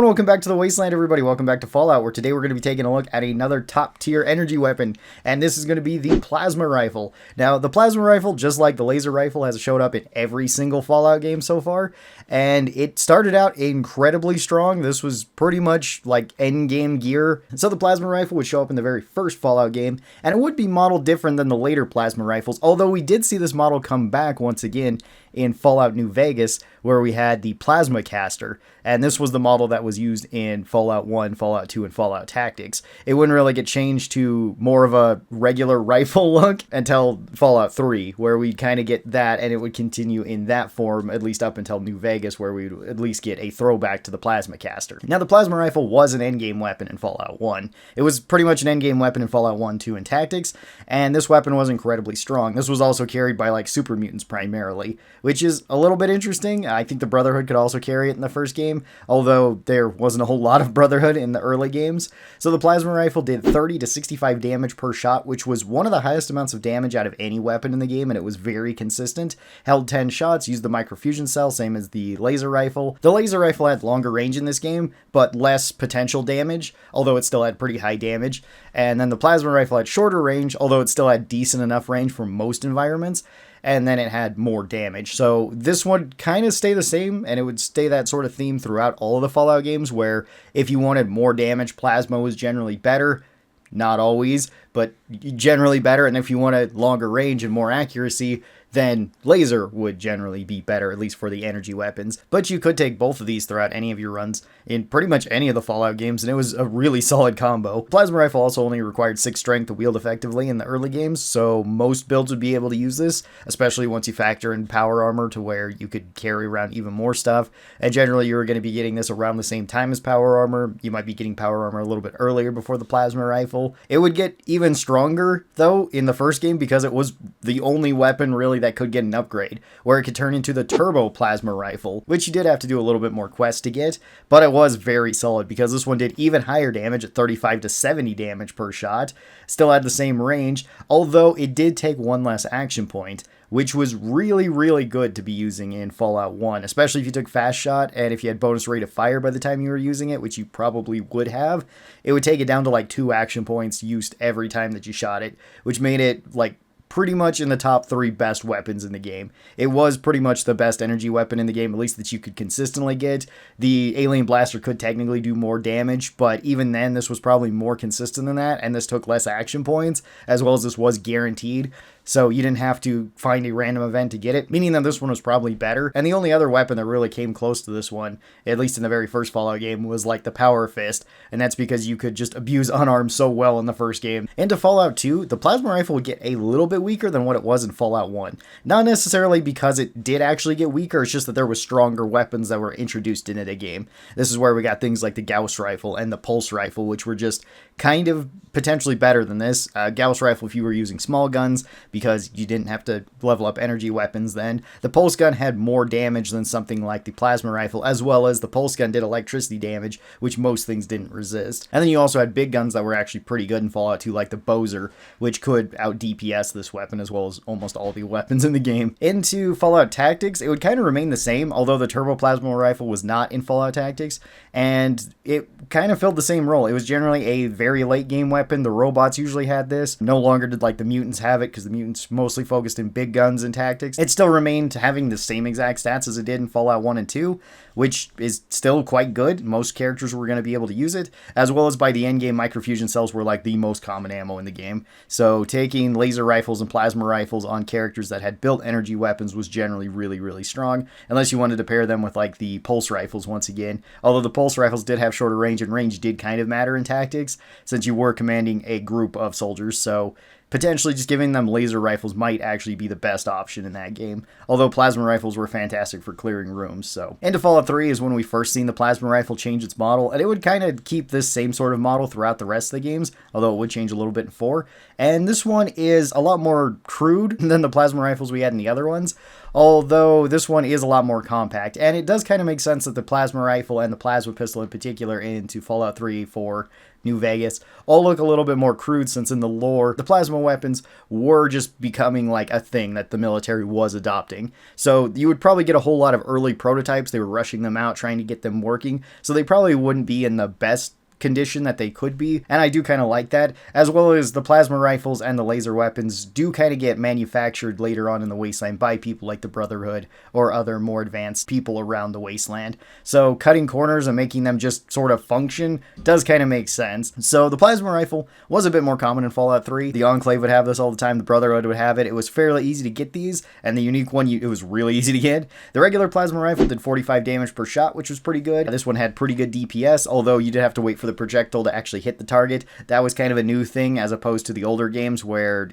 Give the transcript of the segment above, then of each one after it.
and welcome back to the Wasteland, everybody. Welcome back to Fallout, where today we're going to be taking a look at another top-tier energy weapon, and this is going to be the plasma rifle. Now, the plasma rifle, just like the laser rifle, has showed up in every single Fallout game so far, and it started out incredibly strong. This was pretty much like endgame gear. So the plasma rifle would show up in the very first Fallout game, and it would be modeled different than the later plasma rifles, although we did see this model come back once again in Fallout New Vegas, where we had the plasma caster, and this was the model that was used in Fallout 1, Fallout 2, and Fallout Tactics. It wouldn't really get changed to more of a regular rifle look until Fallout 3, where we'd kind of get that, and it would continue in that form, at least up until New Vegas, where we'd at least get a throwback to the plasma caster. Now, the plasma rifle was an endgame weapon in Fallout 1. It was pretty much an endgame weapon in Fallout 1, 2, and Tactics, and this weapon was incredibly strong. This was also carried by, like, super mutants primarily, which is a little bit interesting. I think the Brotherhood could also carry it in the first game, although there wasn't a whole lot of Brotherhood in the early games. So the plasma rifle did 30 to 65 damage per shot, which was one of the highest amounts of damage out of any weapon in the game, and it was very consistent. Held 10 shots, used the microfusion cell, same as the laser rifle. The laser rifle had longer range in this game, but less potential damage, although it still had pretty high damage. And then the plasma rifle had shorter range, although it still had decent enough range for most environments. And then it had more damage. So this would kind of stay the same, and it would stay that sort of theme throughout all of the Fallout games, where if you wanted more damage, plasma was generally better. Not always, but generally better. And if you wanted longer range and more accuracy, then laser would generally be better, at least for the energy weapons. But you could take both of these throughout any of your runs in pretty much any of the Fallout games, and it was a really solid combo. Plasma rifle also only required 6 strength to wield effectively in the early games, so most builds would be able to use this, especially once you factor in power armor to where you could carry around even more stuff. And generally, you were going to be getting this around the same time as power armor. You might be getting power armor a little bit earlier before the plasma rifle. It would get even stronger, though, in the first game, because it was the only weapon really that could get an upgrade, where it could turn into the turbo plasma rifle, which you did have to do a little bit more quests to get, but it was very solid because this one did even higher damage at 35 to 70 damage per shot, still had the same range, although it did take one less action point, which was really, really good to be using in Fallout 1, especially if you took fast shot and if you had bonus rate of fire by the time you were using it, which you probably would have. It would take it down to like 2 action points used every time that you shot it, which made it like pretty much in the top 3 best weapons in the game. It was pretty much the best energy weapon in the game, at least that you could consistently get. The alien blaster could technically do more damage, but even then, this was probably more consistent than that, and this took less action points, as well as this was guaranteed. So you didn't have to find a random event to get it, meaning that this one was probably better. And the only other weapon that really came close to this one, at least in the very first Fallout game, was like the power fist. And that's because you could just abuse unarmed so well in the first game. Into Fallout 2, the plasma rifle would get a little bit weaker than what it was in Fallout 1. Not necessarily because it did actually get weaker, it's just that there was stronger weapons that were introduced into the game. This is where we got things like the Gauss rifle and the pulse rifle, which were just kind of potentially better than this. Gauss rifle if you were using small guns, because you didn't have to level up energy weapons then. The pulse gun had more damage than something like the plasma rifle, as well as the pulse gun did electricity damage, which most things didn't resist. And then you also had big guns that were actually pretty good in Fallout 2, like the Bowser, which could out DPS this weapon, as well as almost all the weapons in the game. Into Fallout Tactics, it would kind of remain the same, although the turbo plasma rifle was not in Fallout Tactics, and it kind of filled the same role. It was generally a very late game weapon. The robots usually had this. No longer did like the mutants have it, because the mutants mostly focused in big guns and tactics. It still remained having the same exact stats as it did in Fallout 1 and 2, which is still quite good. Most characters were going to be able to use it, as well as by the end game, microfusion cells were like the most common ammo in the game. So taking laser rifles and plasma rifles on characters that had built energy weapons was generally really, really strong, unless you wanted to pair them with like the pulse rifles once again. Although the pulse rifles did have shorter range, and range did kind of matter in tactics, since you were commanding a group of soldiers, so potentially just giving them laser rifles might actually be the best option in that game, although plasma rifles were fantastic for clearing rooms. So into Fallout 3 is when we first seen the plasma rifle change its model, and it would kind of keep this same sort of model throughout the rest of the games, although it would change a little bit in 4, And this one is a lot more crude than the plasma rifles we had in the other ones, although this one is a lot more compact. And it does kind of make sense that the plasma rifle and the plasma pistol in particular into Fallout 3, 4, New Vegas all look a little bit more crude, since in the lore, the plasma weapons were just becoming like a thing that the military was adopting. So you would probably get a whole lot of early prototypes. They were rushing them out, trying to get them working. So they probably wouldn't be in the best condition that they could be, and I do kind of like that, as well as the plasma rifles and the laser weapons do kind of get manufactured later on in the wasteland by people like the Brotherhood or other more advanced people around the wasteland. So cutting corners and making them just sort of function does kind of make sense. So the plasma rifle was a bit more common in Fallout 3. The Enclave would have this all the time, the Brotherhood would have it. It was fairly easy to get these, and the unique one, it was really easy to get. The regular plasma rifle did 45 damage per shot, which was pretty good. This one had pretty good DPS, although you did have to wait for the projectile to actually hit the target. That was kind of a new thing as opposed to the older games where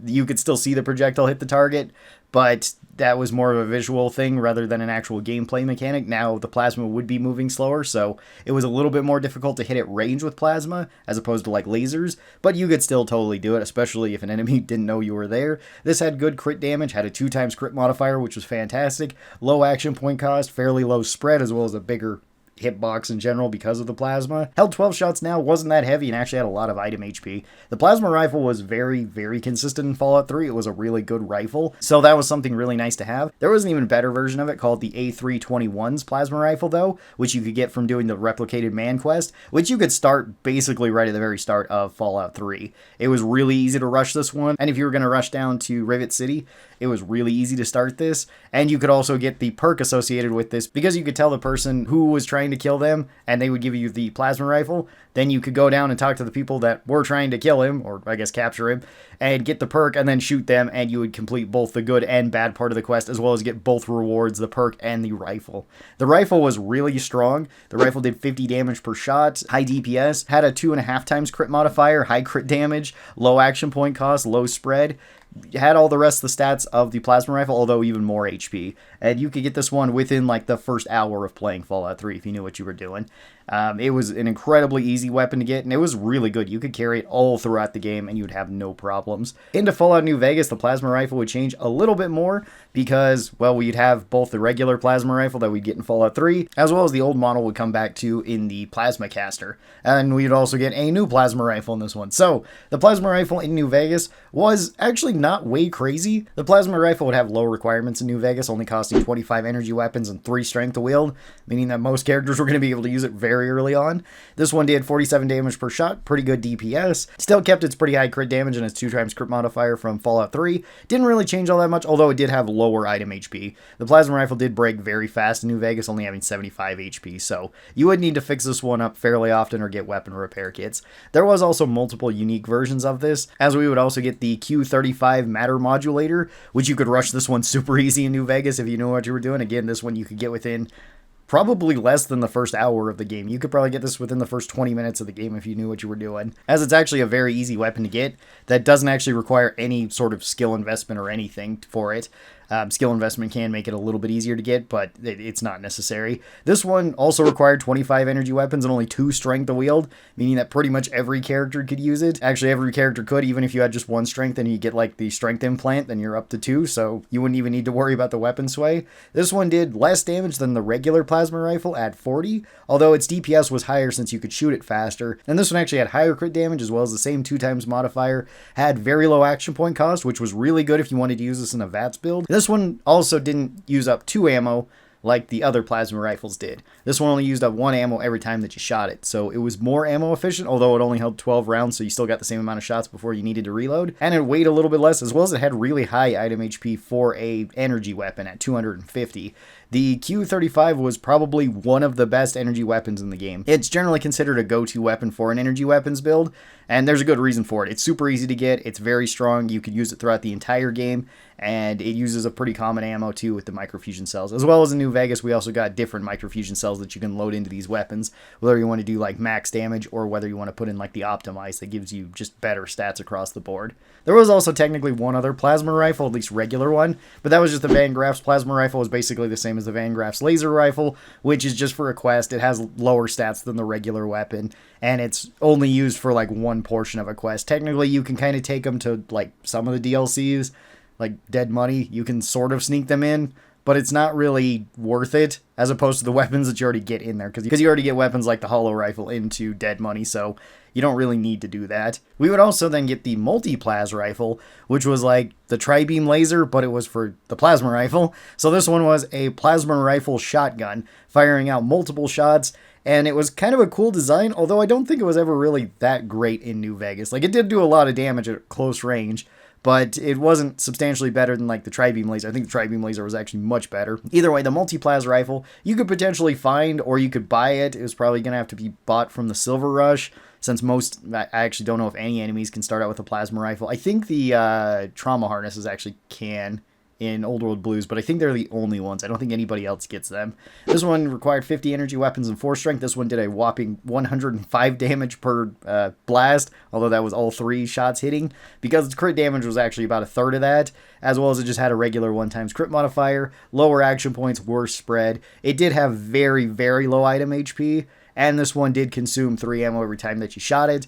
you could still see the projectile hit the target, but that was more of a visual thing rather than an actual gameplay mechanic. Now the plasma would be moving slower, so it was a little bit more difficult to hit at range with plasma as opposed to like lasers, but you could still totally do it, especially if an enemy didn't know you were there. This had good crit damage, had a 2x crit modifier, which was fantastic, low action point cost, fairly low spread, as well as a bigger hitbox in general because of the plasma. Held 12 shots now, wasn't that heavy, and actually had a lot of item HP. The plasma rifle was very, very consistent in Fallout 3. It was a really good rifle, so that was something really nice to have. There was an even better version of it called the A321's plasma rifle, though, which you could get from doing the replicated man quest, which you could start basically right at the very start of Fallout 3. It was really easy to rush this one, and if you were going to rush down to Rivet City, it was really easy to start this, and you could also get the perk associated with this, because you could tell the person who was trying to kill them, and they would give you the plasma rifle. Then you could go down and talk to the people that were trying to kill him, or I guess capture him, and get the perk and then shoot them, and you would complete both the good and bad part of the quest, as well as get both rewards, the perk and the rifle. The rifle was really strong. The rifle did 50 damage per shot, high DPS, had a 2.5x crit modifier, high crit damage, low action point cost, low spread. Had all the rest of the stats of the plasma rifle, although even more HP. And you could get this one within like the first hour of playing Fallout 3 if you knew what you were doing. It was an incredibly easy weapon to get, and it was really good. You could carry it all throughout the game, and you'd have no problems. Into Fallout New Vegas, the plasma rifle would change a little bit more because, well, we'd have both the regular plasma rifle that we'd get in Fallout 3, as well as the old model would come back to in the plasma caster. And we'd also get a new plasma rifle in this one. So, the plasma rifle in New Vegas was actually not way crazy. The plasma rifle would have low requirements in New Vegas, only costing 25 energy weapons and 3 strength to wield, meaning that most characters were going to be able to use it very early on. This one did 47 damage per shot, pretty good DPS, still kept its pretty high crit damage and its 2x crit modifier from Fallout 3. Didn't really change all that much, although it did have lower item HP. The plasma rifle did break very fast in New Vegas, only having 75 HP, so you would need to fix this one up fairly often or get weapon repair kits. There was also multiple unique versions of this, as we would also get the Q35 matter modulator, which you could rush this one super easy in New Vegas if you knew what you were doing. Again, this one you could get within probably less than the first hour of the game. You could probably get this within the first 20 minutes of the game if you knew what you were doing, as it's actually a very easy weapon to get that doesn't actually require any sort of skill investment or anything for it. Skill investment can make it a little bit easier to get, but it's not necessary. This one also required 25 energy weapons and only 2 strength to wield, meaning that pretty much every character could use it. Actually, every character could, even if you had just 1 strength and you get like the strength implant, then you're up to 2, so you wouldn't even need to worry about the weapon sway. This one did less damage than the regular plasma rifle at 40, although its DPS was higher since you could shoot it faster. And this one actually had higher crit damage as well as the same 2x modifier, had very low action point cost, which was really good if you wanted to use this in a VATS build. This one also didn't use up 2 ammo like the other plasma rifles did. This one only used up 1 ammo every time that you shot it, so it was more ammo efficient, although it only held 12 rounds, so you still got the same amount of shots before you needed to reload, and it weighed a little bit less, as well as it had really high item HP for a energy weapon at 250. The Q35 was probably one of the best energy weapons in the game. It's generally considered a go-to weapon for an energy weapons build, and there's a good reason for it. It's super easy to get, it's very strong, you could use it throughout the entire game, and it uses a pretty common ammo too with the microfusion cells. As well as in New Vegas, we also got different microfusion cells that you can load into these weapons, whether you want to do like max damage or whether you want to put in like the optimize that gives you just better stats across the board. There was also technically one other plasma rifle, at least regular one, but that was just the Van Graff's plasma rifle. Was basically the same as as the Van Graff's laser rifle, which is just for a quest. It has lower stats than the regular weapon, and it's only used for like one portion of a quest. Technically, you can kind of take them to like some of the DLCs, like Dead Money. You can sort of sneak them in, but it's not really worth it as opposed to the weapons that you already get in there, because you already get weapons like the hollow rifle into Dead Money, so you don't really need to do that. We would also then get the multi-plas rifle, which was like the tri-beam laser, but it was for the plasma rifle. So this one was a plasma rifle shotgun, firing out multiple shots, and it was kind of a cool design, although I don't think it was ever really that great in New Vegas. Like, it did do a lot of damage at close range, but it wasn't substantially better than like the tri-beam laser. I think the tri-beam laser was actually much better. Either way, the multi-plas rifle, you could potentially find, or you could buy it. It was probably going to have to be bought from the Silver Rush, since I actually don't know if any enemies can start out with a plasma rifle. I think the trauma harnesses actually can in Old World Blues, but I think they're the only ones. I don't think anybody else gets them. This one required 50 energy weapons and 4 strength. This one did a whopping 105 damage per blast, although that was all 3 shots hitting, because its crit damage was actually about a third of that, as well as it just had a regular 1x crit modifier, lower action points, worse spread. It did have very, very low item HP, and this one did consume 3 ammo every time that you shot it,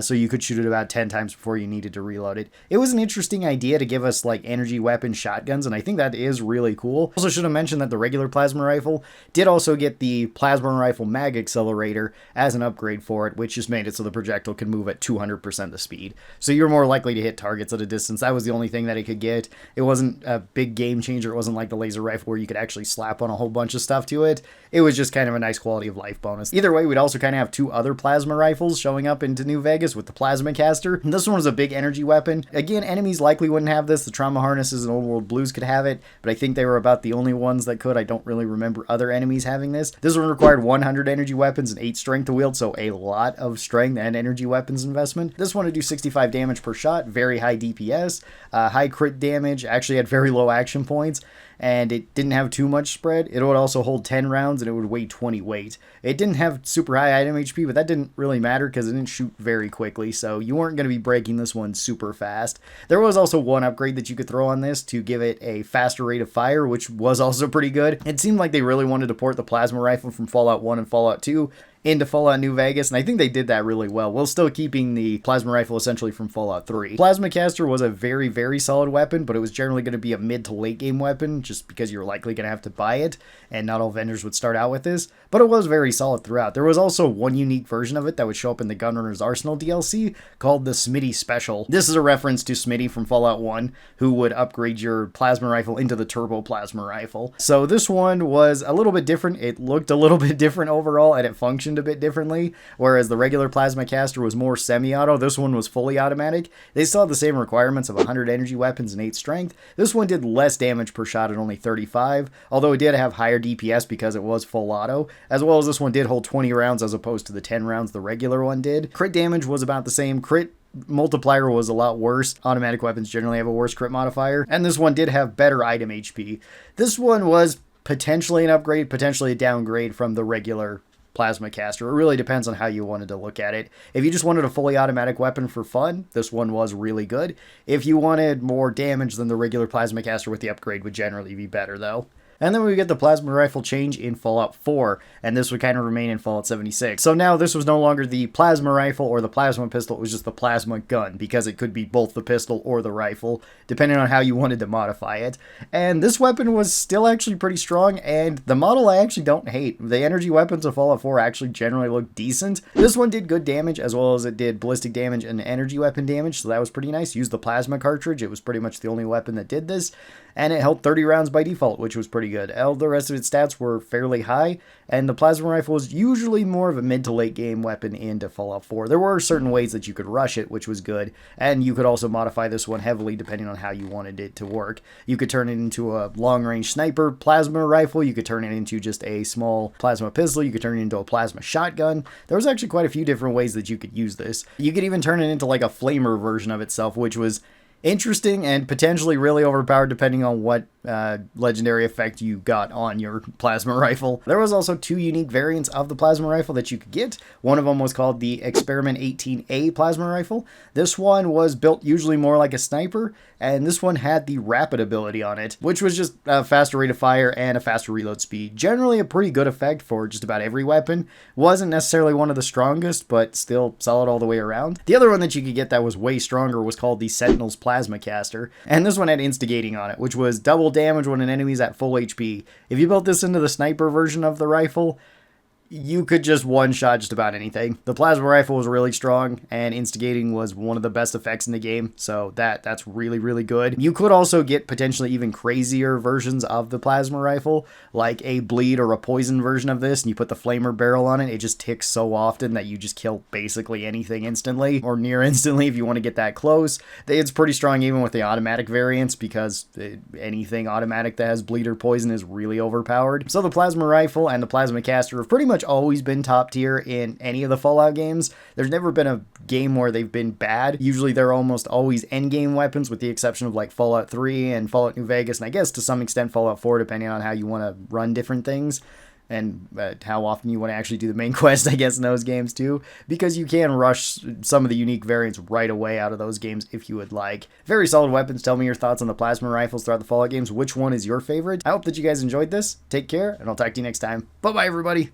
so you could shoot it about 10 times before you needed to reload it. It was an interesting idea to give us like energy weapon shotguns, and I think that is really cool. Also should have mentioned that the regular plasma rifle did also get the plasma rifle mag accelerator as an upgrade for it, which just made it so the projectile could move at 200% the speed. So you're more likely to hit targets at a distance. That was the only thing that it could get. It wasn't a big game changer. It wasn't like the laser rifle where you could actually slap on a whole bunch of stuff to it. It was just kind of a nice quality of life bonus. Either way, we'd also kind of have 2 other plasma rifles showing up into New Vegas with the plasma caster. And this one was a big energy weapon. Again, enemies likely wouldn't have this. The trauma harnesses and Old World Blues could have it, but I think they were about the only ones that could. I don't really remember other enemies having this. This one required 100 energy weapons and 8 strength to wield, so a lot of strength and energy weapons investment. This one would do 65 damage per shot, very high DPS, high crit damage, actually had very low action points, and it didn't have too much spread. It would also hold 10 rounds, and it would weigh 20 weight. It didn't have super high item HP, but that didn't really matter because it didn't shoot very quickly, so you weren't going to be breaking this one super fast. There was also one upgrade that you could throw on this to give it a faster rate of fire, which was also pretty good. It seemed like they really wanted to port the plasma rifle from Fallout 1 and Fallout 2 into Fallout New Vegas, and I think they did that really well, while still keeping the plasma rifle essentially from Fallout 3. Plasma caster was a very, very solid weapon, but it was generally going to be a mid to late game weapon, just because you're likely going to have to buy it, and not all vendors would start out with this, but it was very solid throughout. There was also one unique version of it that would show up in the Gunrunner's Arsenal DLC, called the Smitty Special. This is a reference to Smitty from Fallout 1, who would upgrade your plasma rifle into the turbo plasma rifle. So this one was a little bit different. It looked a little bit different overall, and it functioned a bit differently, whereas the regular plasma caster was more semi-auto. This one was fully automatic. They still had the same requirements of 100 energy weapons and 8 strength. This one did less damage per shot at only 35, although it did have higher DPS because it was full auto, as well as this one did hold 20 rounds as opposed to the 10 rounds the regular one did. Crit damage was about the same. Crit multiplier was a lot worse. Automatic weapons generally have a worse crit modifier, and this one did have better item HP. This one was potentially an upgrade, potentially a downgrade from the regular plasma caster. It really depends on how you wanted to look at it. If you just wanted a fully automatic weapon for fun, this one was really good. If you wanted more damage, then the regular plasma caster with the upgrade would generally be better though. And then we get the plasma rifle change in Fallout 4, and this would kind of remain in Fallout 76. So now this was no longer the plasma rifle or the plasma pistol, it was just the plasma gun, because it could be both the pistol or the rifle, depending on how you wanted to modify it. And this weapon was still actually pretty strong, and the model I actually don't hate. The energy weapons of Fallout 4 actually generally look decent. This one did good damage, as well as it did ballistic damage and energy weapon damage, so that was pretty nice. Used the plasma cartridge, it was pretty much the only weapon that did this, and it held 30 rounds by default, which was pretty good. All the rest of its stats were fairly high, and the plasma rifle was usually more of a mid to late game weapon into Fallout 4. There were certain ways that you could rush it, which was good, and you could also modify this one heavily depending on how you wanted it to work. You could turn it into a long-range sniper plasma rifle, you could turn it into just a small plasma pistol, you could turn it into a plasma shotgun. There was actually quite a few different ways that you could use this. You could even turn it into like a flamer version of itself, which was interesting and potentially really overpowered depending on what legendary effect you got on your plasma rifle. There was also 2 unique variants of the plasma rifle that you could get. One of them was called the Experiment 18A plasma rifle. This one was built usually more like a sniper, and this one had the rapid ability on it, which was just a faster rate of fire and a faster reload speed. Generally a pretty good effect for just about every weapon. Wasn't necessarily one of the strongest, but still solid all the way around. The other one that you could get that was way stronger was called the Sentinel's Plasma Caster, and this one had instigating on it, which was double damage when an enemy's at full HP. If you built this into the sniper version of the rifle, you could just one-shot just about anything. The plasma rifle was really strong, and instigating was one of the best effects in the game, so that's really, really good. You could also get potentially even crazier versions of the plasma rifle, like a bleed or a poison version of this, and you put the flamer barrel on it. It just ticks so often that you just kill basically anything instantly, or near instantly if you want to get that close. It's pretty strong even with the automatic variants, because anything automatic that has bleed or poison is really overpowered. So the plasma rifle and the plasma caster have pretty much always been top tier in any of the Fallout games. There's never been a game where they've been bad. Usually they're almost always endgame weapons, with the exception of like Fallout 3 and Fallout New Vegas, and I guess to some extent Fallout 4, depending on how you want to run different things and how often you want to actually do the main quest, I guess, in those games too, because you can rush some of the unique variants right away out of those games if you would like. Very solid weapons. Tell me your thoughts on the plasma rifles throughout the Fallout games. Which one is your favorite? I hope that you guys enjoyed this. Take care, and I'll talk to you next time. Bye-bye, everybody.